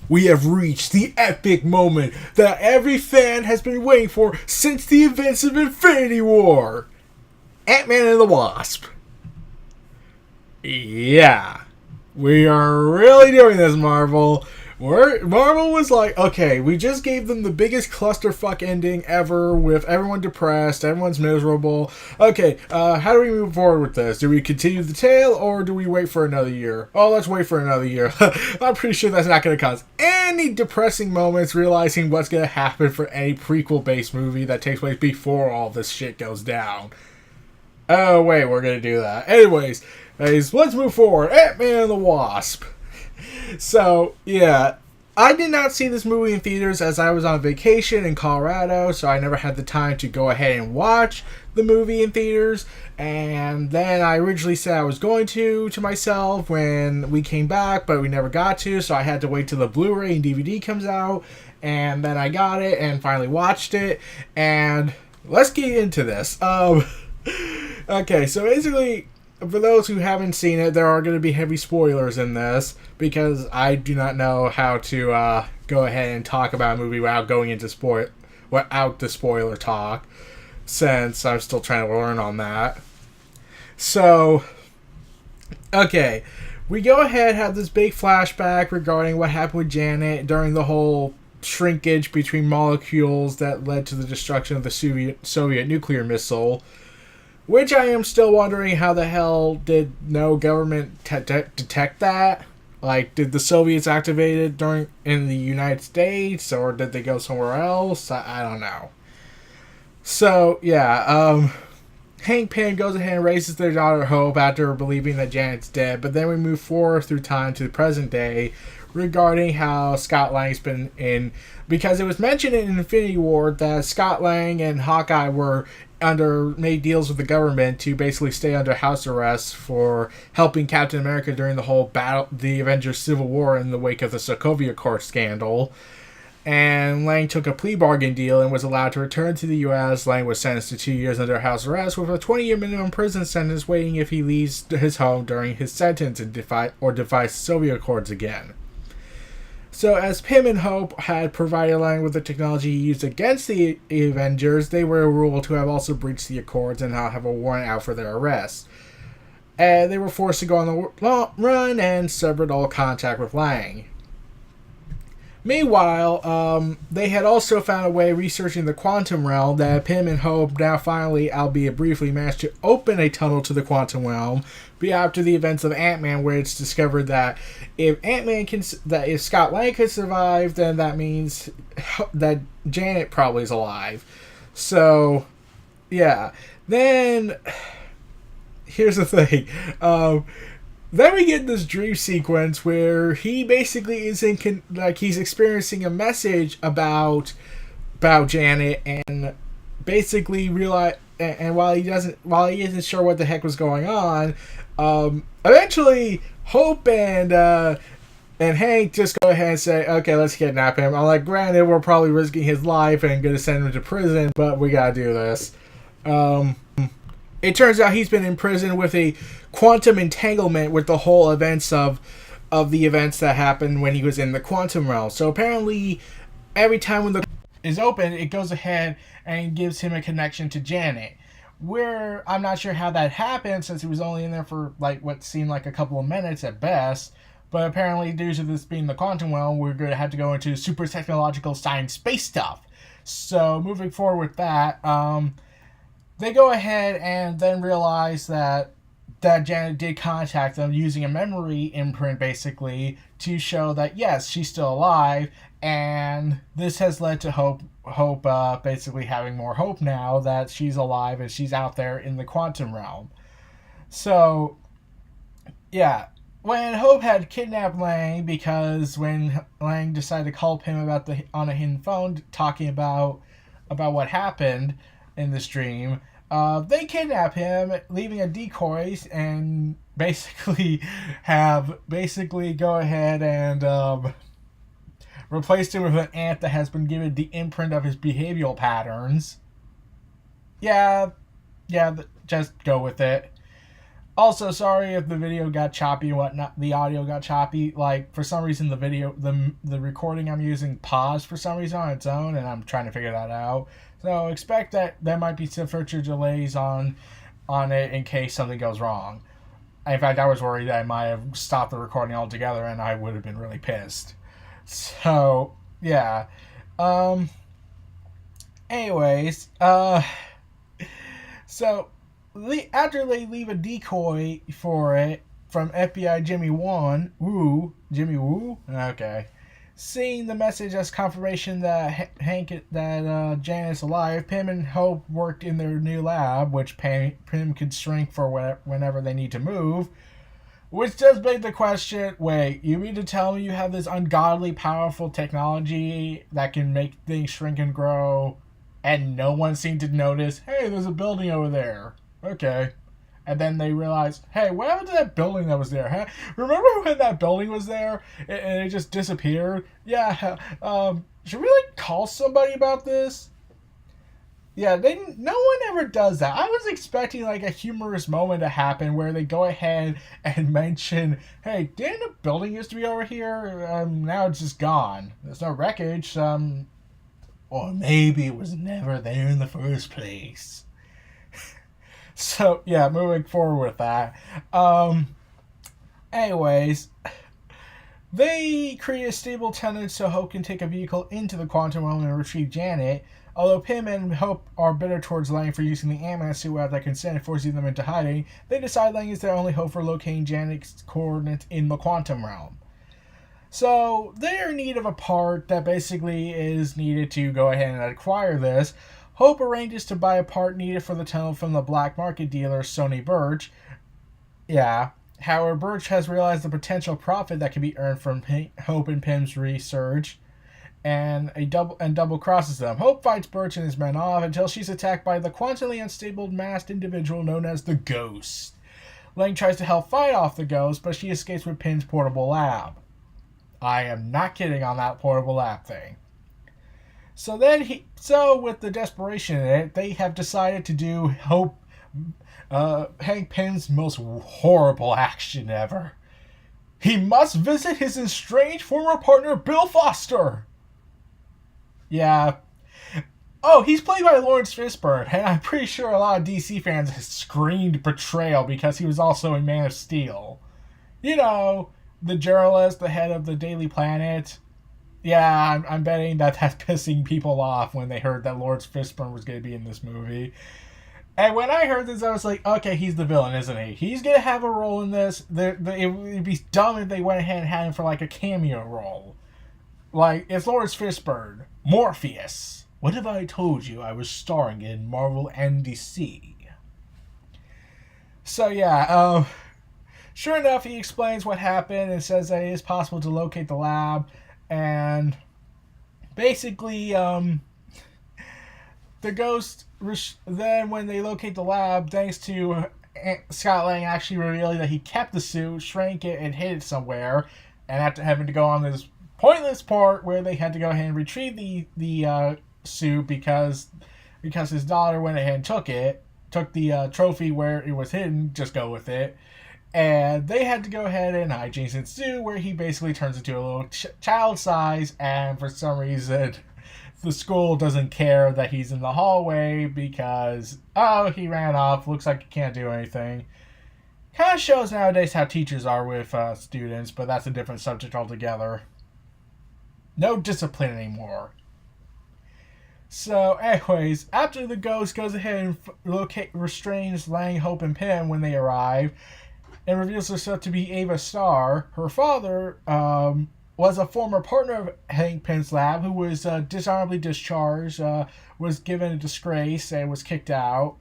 We have reached the epic moment that every fan has been waiting for since the events of Infinity War. Ant-Man and the Wasp. Yeah. We are really doing this, Marvel. Marvel was like, okay, we just gave them the biggest clusterfuck ending ever with everyone depressed, everyone's miserable. Okay, how do we move forward with this? Do we continue the tale, or do we wait for another year? Oh, let's wait for another year. I'm pretty sure that's not going to cause any depressing moments realizing what's going to happen for any prequel-based movie that takes place before all this shit goes down. Oh, wait, we're going to do that. Anyways, let's move forward. Ant-Man and the Wasp. So, yeah, I did not see this movie in theaters as I was on vacation in Colorado, so I never had the time to go ahead and watch the movie in theaters. And then I originally said I was going to myself when we came back, but we never got to, so I had to wait till the Blu-ray and DVD comes out. And then I got it and finally watched it. And let's get into this. Okay, so basically, for those who haven't seen it, there are going to be heavy spoilers in this, because I do not know how to go ahead and talk about a movie without going into without the spoiler talk, since I'm still trying to learn on that. So, okay, we go ahead and have this big flashback regarding what happened with Janet during the whole shrinkage between molecules that led to the destruction of the Soviet nuclear missile. Which I am still wondering how the hell did no government detect that? Like, did the Soviets activate it in the United States, or did they go somewhere else? I don't know. So, yeah, Hank Pym goes ahead and raises their daughter Hope after believing that Janet's dead, but then we move forward through time to the present day regarding how Scott Lang's been in, because it was mentioned in Infinity War that Scott Lang and Hawkeye made deals with the government to basically stay under house arrest for helping Captain America during the whole the Avengers Civil War in the wake of the Sokovia Accord scandal. And Lang took a plea bargain deal and was allowed to return to the U.S. Lang was sentenced to 2 years under house arrest with a 20-year minimum prison sentence waiting if he leaves his home during his sentence and defies Soviet Accords again. So, as Pym and Hope had provided Lang with the technology he used against the Avengers, they were ruled to have also breached the Accords and now have a warrant out for their arrest. And they were forced to go on the run and severed all contact with Lang. Meanwhile, they had also found a way researching the quantum realm that Pym and Hope now finally, albeit briefly, managed to open a tunnel to the quantum realm after the events of Ant-Man, where it's discovered that if if Scott Lang could survive, then that means that Janet probably is alive. So, yeah. Then, here's the thing. Then we get this dream sequence where he basically is he's experiencing a message about Janet, and basically realize, and while he isn't sure what the heck was going on, eventually Hope and Hank just go ahead and say, okay, let's kidnap him. I'm like, granted, we're probably risking his life and gonna send him to prison, but we gotta do this. It turns out he's been in prison with a quantum entanglement with the whole events of the events that happened when he was in the quantum realm. So apparently, every time when the is open, it goes ahead and gives him a connection to Janet. Where I'm not sure how that happened, since he was only in there for like what seemed like a couple of minutes at best. But apparently, due to this being the quantum realm, we're going to have to go into super technological science space stuff. So moving forward with that, they go ahead and then realize that Janet did contact them using a memory imprint, basically, to show that, yes, she's still alive, and this has led to Hope basically having more hope now that she's alive and she's out there in the quantum realm. So, yeah. When Hope had kidnapped Lang, because when Lang decided to call him on a hidden phone, talking about what happened in this dream, they kidnap him, leaving a decoy, and basically go ahead and replace him with an ant that has been given the imprint of his behavioral patterns. Yeah, just go with it. Also, sorry if the video got choppy and whatnot. The audio got choppy. Like, for some reason, the recording I'm using paused for some reason on its own, and I'm trying to figure that out. So expect that there might be some future delays on it in case something goes wrong. In fact, I was worried that I might have stopped the recording altogether, and I would have been really pissed. So yeah. Anyways, so after they leave a decoy for it from FBI Jimmy Woo, okay. Seeing the message as confirmation that Janet's alive, Pym and Hope worked in their new lab, which Pym could shrink for whenever they need to move. Which does beg the question, wait, you mean to tell me you have this ungodly powerful technology that can make things shrink and grow, and no one seemed to notice, hey, there's a building over there. Okay. And then they realize, hey, what happened to that building that was there? Huh? Remember when that building was there and it just disappeared? Yeah. Should we call somebody about this? Yeah, no one ever does that. I was expecting a humorous moment to happen where they go ahead and mention, hey, didn't the building used to be over here? Now it's just gone. There's no wreckage. Or maybe it was never there in the first place. So, yeah, moving forward with that. Anyways, they create a stable tenant so Hope can take a vehicle into the quantum realm and retrieve Janet. Although Pym and Hope are bitter towards Lang for using the Ant-Man suit without their consent and forcing them into hiding, they decide Lang is their only hope for locating Janet's coordinates in the quantum realm. So, they're in need of a part that basically is needed to go ahead and acquire this. Hope arranges to buy a part needed for the tunnel from the black market dealer Sony Birch. Yeah. However, Birch has realized the potential profit that can be earned from Hope and Pym's research, and double crosses them. Hope fights Birch and his men off until she's attacked by the quantumly unstable masked individual known as the Ghost. Lang tries to help fight off the Ghost, but she escapes with Pym's portable lab. I am not kidding on that portable lab thing. So with the desperation in it, they have decided to do Hank Pym's most horrible action ever. He must visit his estranged former partner, Bill Foster. Yeah. Oh, he's played by Lawrence Fishburne, and I'm pretty sure a lot of DC fans have screamed betrayal because he was also in Man of Steel. You know, the journalist, the head of the Daily Planet. Yeah, I'm betting that's pissing people off when they heard that Lawrence Fishburne was going to be in this movie. And when I heard this, I was like, okay, he's the villain, isn't he? He's going to have a role in this. It would be dumb if they went ahead and had him for a cameo role. It's Lawrence Fishburne. Morpheus. What have I told you? I was starring in Marvel and DC. So, yeah, sure enough, he explains what happened and says that it is possible to locate the lab. And basically, the Ghost, then when they locate the lab, thanks to Scott Lang actually revealing that he kept the suit, shrank it, and hid it somewhere, and after having to go on this pointless part where they had to go ahead and retrieve the suit because his daughter went ahead and took the trophy where it was hidden, just go with it. And they had to go ahead and hijinks ensue where he basically turns into a little child size, and for some reason the school doesn't care that he's in the hallway because, he ran off, looks like he can't do anything. Kind of shows nowadays how teachers are with students, but that's a different subject altogether. No discipline anymore. So, anyways, after the Ghost goes ahead and restrains Lang, Hope, and Pym when they arrive, and reveals herself to be Ava Starr. Her father was a former partner of Hank Pym's lab who was dishonorably discharged, was given a disgrace, and was kicked out.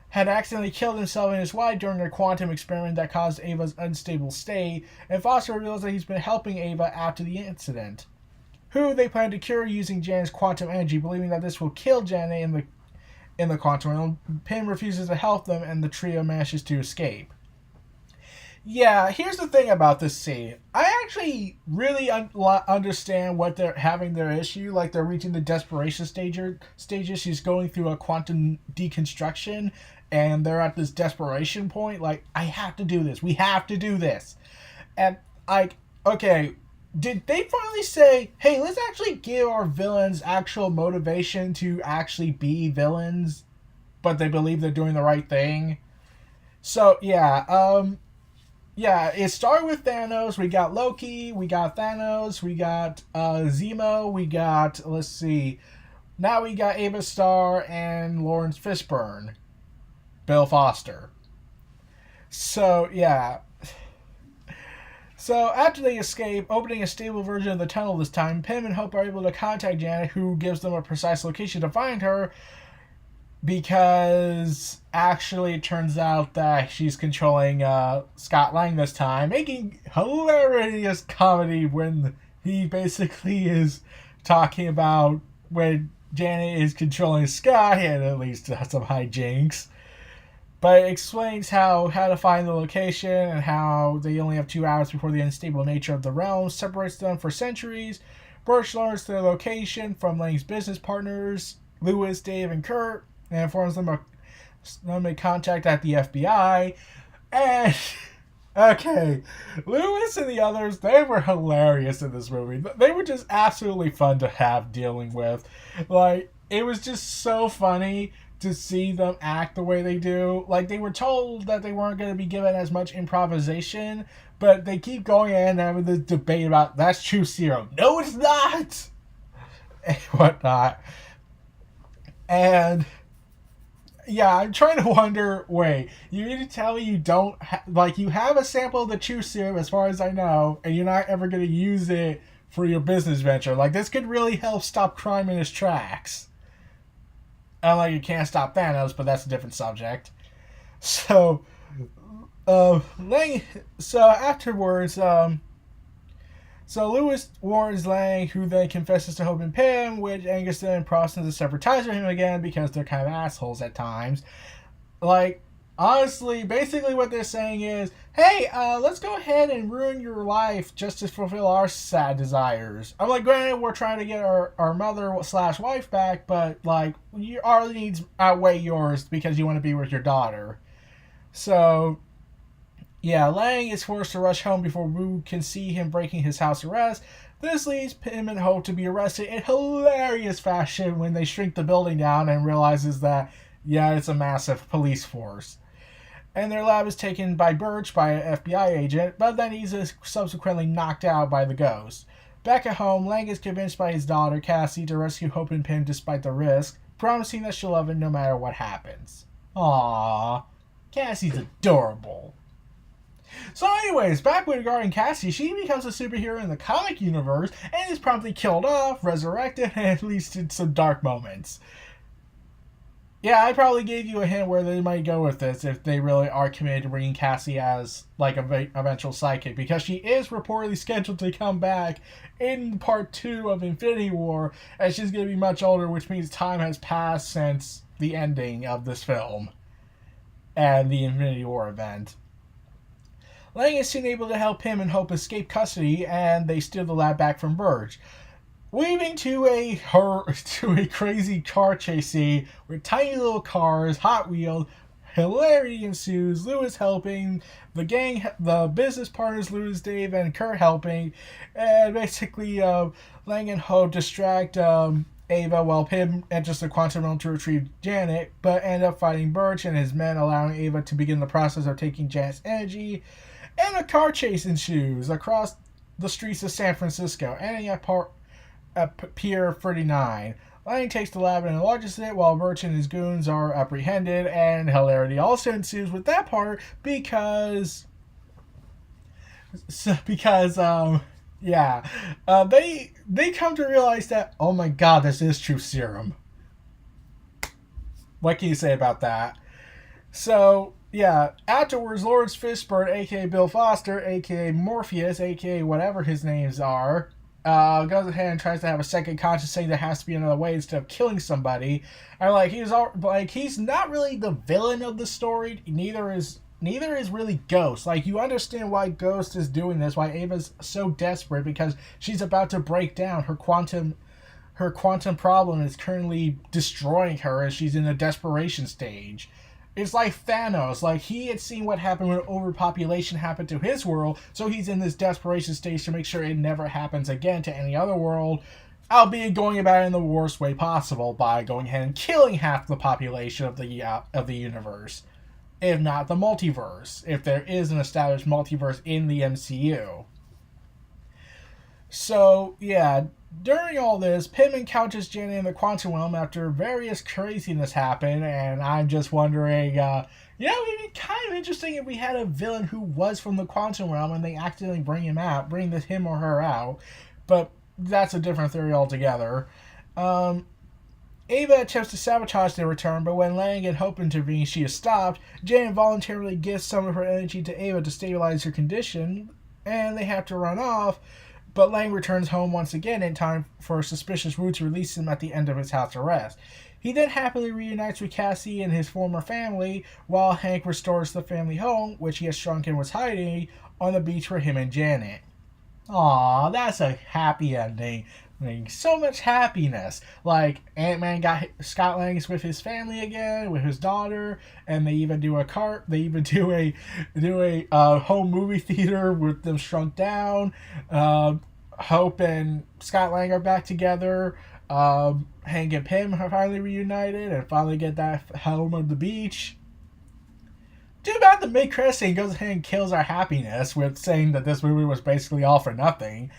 Had accidentally killed himself and his wife during a quantum experiment that caused Ava's unstable state, and Foster reveals that he's been helping Ava after the incident. Who they plan to cure using Janet's quantum energy, believing that this will kill Janet in the quantum realm. Pym refuses to help them, and the trio manages to escape. Yeah, here's the thing about this scene. I actually really understand what they're having their issue. They're reaching the desperation stages. She's going through a quantum deconstruction. and they're at this desperation point, like, I have to do this. We have to do this. And, like, okay, did they finally say, hey, let's actually give our villains actual motivation to actually be villains, but they believe they're doing the right thing? So, yeah, it started with Thanos. We got Loki, we got Thanos, we got Zemo, we got, let's see, now we got Ava Starr and Lawrence Fishburne. Bill Foster. So, yeah. So, after they escape, opening a stable version of the tunnel this time, Pym and Hope are able to contact Janet, who gives them a precise location to find her, because actually it turns out that she's controlling Scott Lang this time, making hilarious comedy when he basically is talking about when Janet is controlling Scott, and at least some hijinks. But it explains how to find the location and how they only have 2 hours before the unstable nature of the realm separates them for centuries. Birch learns their location from Lang's business partners, Lewis, Dave, and Kurt, and informs them of make contact at the FBI. And okay, Lewis and the others, they were hilarious in this movie. They were just absolutely fun to have dealing with. Like, it was just so funny to see them act the way they do. Like, they were told that they weren't going to be given as much improvisation, but they keep going in and having this debate about, that's true serum. No, it's not! And whatnot. And yeah, I'm trying to wonder, wait, you need to tell me you don't, you have a sample of the Chew Serum, as far as I know, and you're not ever going to use it for your business venture. Like, this could really help stop crime in its tracks. Unlike you can't stop Thanos, but that's a different subject. So, afterwards, so Lewis warns Lang, who then confesses to Hope and Pym, which angers them and prompts them to sever ties with him again because they're kind of assholes at times. Like, honestly, basically what they're saying is, hey, let's go ahead and ruin your life just to fulfill our sad desires. I'm like, granted, we're trying to get our mother/wife back, but, like, our needs outweigh yours because you want to be with your daughter. So, yeah, Lang is forced to rush home before Wu can see him breaking his house arrest. This leads Pym and Hope to be arrested in hilarious fashion when they shrink the building down and realizes that, yeah, it's a massive police force. And their lab is taken by Birch, by an FBI agent, but then he's subsequently knocked out by the ghost. Back at home, Lang is convinced by his daughter, Cassie, to rescue Hope and Pym despite the risk, promising that she'll love him no matter what happens. Aww, Cassie's adorable. So anyways, back regarding Cassie, she becomes a superhero in the comic universe and is promptly killed off, resurrected, and at least in some dark moments. Yeah, I probably gave you a hint where they might go with this if they really are committed to bringing Cassie as, like, an eventual sidekick, because she is reportedly scheduled to come back in part 2 of Infinity War, and she's going to be much older, which means time has passed since the ending of this film and the Infinity War event. Lang is soon able to help him and Hope escape custody, and they steal the lab back from Birch, leading to a crazy car chase scene with tiny little cars, Hot Wheels. Hilarity ensues. Lewis helping the gang, the business partners, Lewis, Dave, and Kurt helping, and basically Lang and Hope distract Ava while Pym enters the quantum realm to retrieve Janet, but end up fighting Birch and his men, allowing Ava to begin the process of taking Janet's energy. And a car chase ensues across the streets of San Francisco, ending at Pier 39. Lang takes the lab and enlarges it, while Birch and his goons are apprehended, and hilarity also ensues with that part because they come to realize that, oh my god, this is Truth Serum. What can you say about that? So, yeah, afterwards, Lawrence Fishburne, a.k.a. Bill Foster, a.k.a. Morpheus, a.k.a. whatever his names are, goes ahead and tries to have a second conscience, saying there has to be another way instead of killing somebody. And he's not really the villain of the story. Neither is really Ghost. Like, you understand why Ghost is doing this, why Ava's so desperate, because she's about to break down. Her quantum problem is currently destroying her, and she's in a desperation stage. It's like Thanos. Like, he had seen what happened when overpopulation happened to his world, so he's in this desperation stage to make sure it never happens again to any other world, albeit going about it in the worst way possible by going ahead and killing half the population of the universe, if not the multiverse, if there is an established multiverse in the MCU. So, yeah, during all this, Pym encounters Janet in the quantum realm after various craziness happen, and I'm just wondering, it'd be kind of interesting if we had a villain who was from the quantum realm and they accidentally bring him or her out, but that's a different theory altogether. Ava attempts to sabotage their return, but when Lang and Hope intervene, she is stopped. Janet voluntarily gives some of her energy to Ava to stabilize her condition, and they have to run off. But Lang returns home once again in time for Suspicious Root to release him at the end of his house arrest. He then happily reunites with Cassie and his former family, while Hank restores the family home, which he has shrunk and was hiding, on the beach for him and Janet. Aw, that's a happy ending. So much happiness. Like, Ant-Man got Scott Lang's with his family again, with his daughter, and they even do a home movie theater with them shrunk down. Hope and Scott Lang are back together. Hank and Pym are finally reunited and finally get that home on the beach. Too bad the mid-credit scene goes ahead and kills our happiness with saying that this movie was basically all for nothing.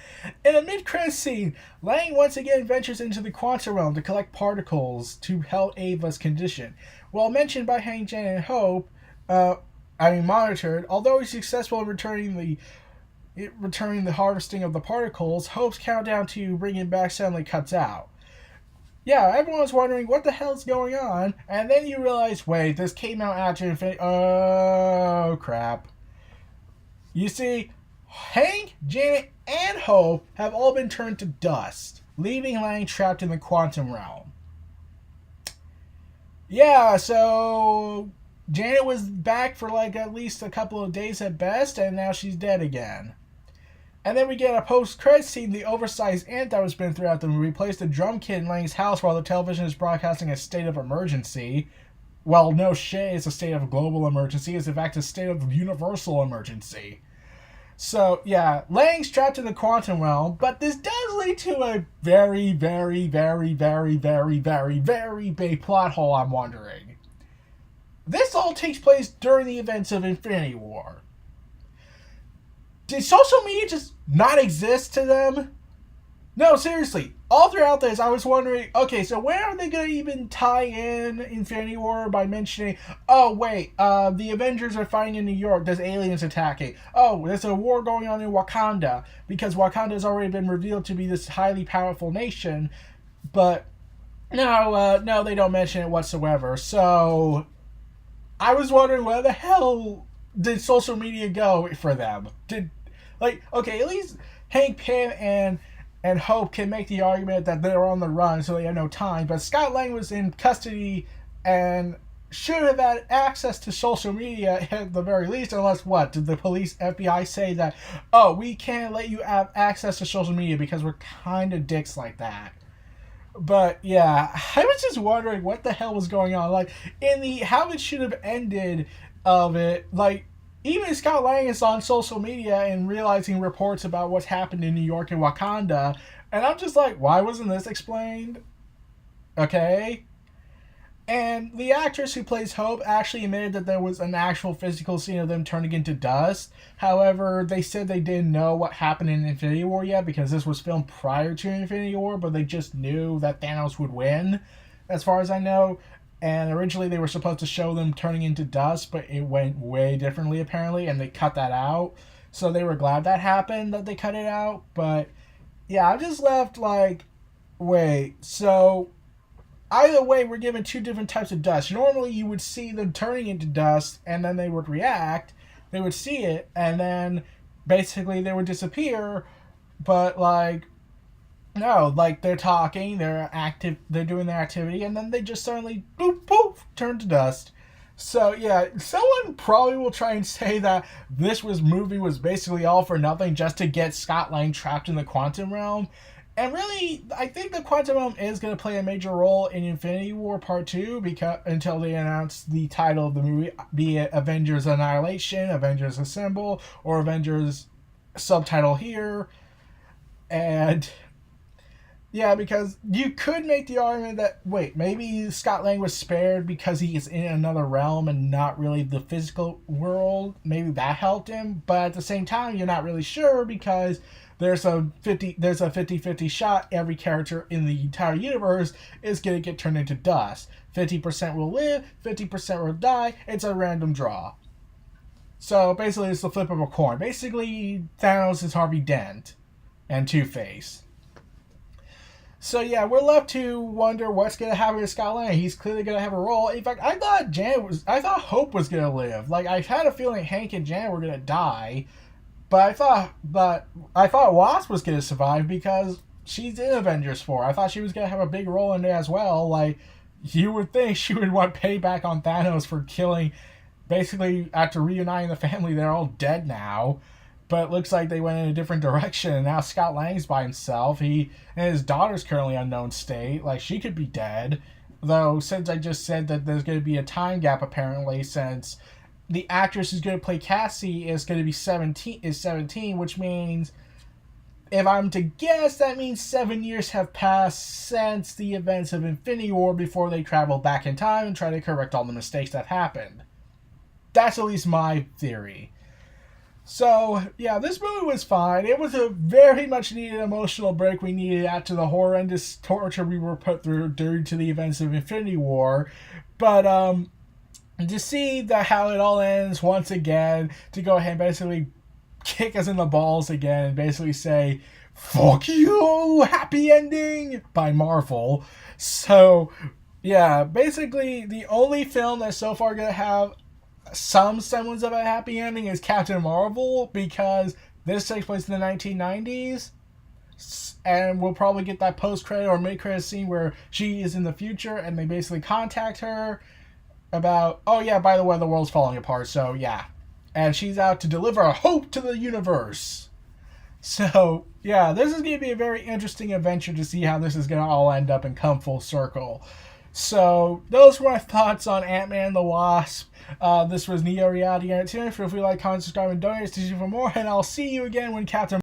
In the mid-credit scene, Lang once again ventures into the quantum realm to collect particles to help Ava's condition. While mentioned by Hank, Janet, and Hope, monitored, although he's successful in returning the harvesting of the particles, Hope's countdown to bring him back suddenly cuts out. Yeah, everyone's wondering what the hell's going on, and then you realize, wait, this came out after Infinity. Oh, crap. You see, Hank, Janet, and Hope have all been turned to dust, leaving Lang trapped in the quantum realm. Yeah, so Janet was back for like at least a couple of days at best, and now she's dead again. And then we get a post-credit scene, the oversized ant that was been throughout the movie plays the drum kit in Lang's house while the television is broadcasting a state of emergency. Well, no shit, it's a state of global emergency. It's in fact a state of universal emergency. So, yeah, Lang's trapped in the quantum realm, but this does lead to a very, very, very, very, very, very, very big plot hole, I'm wondering. This all takes place during the events of Infinity War. Did social media just not exist to them? No, seriously. All throughout this, I was wondering, okay, so where are they going to even tie in Infinity War by mentioning, oh, wait, the Avengers are fighting in New York, there's aliens attacking. Oh, there's a war going on in Wakanda, because Wakanda has already been revealed to be this highly powerful nation, but no, they don't mention it whatsoever. So, I was wondering where the hell did social media go for them? At least Hank Pym and Hope can make the argument that they're on the run, so they have no time. But Scott Lang was in custody and should have had access to social media at the very least, unless what? Did the police, FBI say that, oh, we can't let you have access to social media because we're kind of dicks like that? But yeah, I was just wondering what the hell was going on. Like, how it should have ended of it, like, even Scott Lang is on social media and realizing reports about what's happened in New York and Wakanda, and I'm just like, why wasn't this explained? Okay. And the actress who plays Hope actually admitted that there was an actual physical scene of them turning into dust. However, they said they didn't know what happened in Infinity War yet because this was filmed prior to Infinity War, but they just knew that Thanos would win, as far as I know. And originally they were supposed to show them turning into dust, but it went way differently apparently, and they cut that out. So they were glad that happened, that they cut it out. But yeah, I just left like, wait, so either way we're given two different types of dust. Normally you would see them turning into dust and then they would react, they would see it, and then basically they would disappear. But like, no, like they're talking, they're active, they're doing their activity, and then they just suddenly boop poof turn to dust. So yeah, someone probably will try and say that this movie was basically all for nothing just to get Scott Lang trapped in the quantum realm. And really, I think the Quantum Realm is going to play a major role in Infinity War Part 2 because until they announce the title of the movie, be it Avengers Annihilation, Avengers Assemble, or Avengers subtitle here. And yeah, because you could make the argument that, wait, maybe Scott Lang was spared because he is in another realm and not really the physical world. Maybe that helped him. But at the same time, you're not really sure because there's a 50-50 shot every character in the entire universe is going to get turned into dust. 50% will live, 50% will die. It's a random draw. So basically, it's the flip of a coin. Basically, Thanos is Harvey Dent and Two-Face. So yeah, we're left to wonder what's gonna happen to Scott Lang. He's clearly gonna have a role. In fact, I thought Hope was gonna live. Like I had a feeling Hank and Jan were gonna die, but I thought Wasp was gonna survive because she's in Avengers 4. I thought she was gonna have a big role in it as well. Like you would think she would want payback on Thanos for killing. Basically, after reuniting the family, they're all dead now. But it looks like they went in a different direction, and now Scott Lang's by himself. And his daughter's currently unknown state. Like, she could be dead. Though, since I just said that there's going to be a time gap, apparently, since the actress who's going to play Cassie is going to be 17, which means, if I'm to guess, that means 7 years have passed since the events of Infinity War before they travel back in time and try to correct all the mistakes that happened. That's at least my theory. So, yeah, this movie was fine. It was a very much needed emotional break we needed after the horrendous torture we were put through due to the events of Infinity War. But, to see how it all ends once again, to go ahead and basically kick us in the balls again and basically say, "Fuck you, happy ending," by Marvel. So, yeah, basically the only film that's so far going to have some semblance of a happy ending is Captain Marvel, because this takes place in the 1990s, and we'll probably get that post-credit or mid-credit scene where she is in the future and they basically contact her about, oh yeah, by the way, the world's falling apart, so yeah. And she's out to deliver hope to the universe. So, yeah, this is going to be a very interesting adventure to see how this is going to all end up and come full circle. So, those were my thoughts on Ant-Man and the Wasp. This was Neo Reality Entertainment. Feel free to like, comment, subscribe, and donate to see for more. And I'll see you again when Captain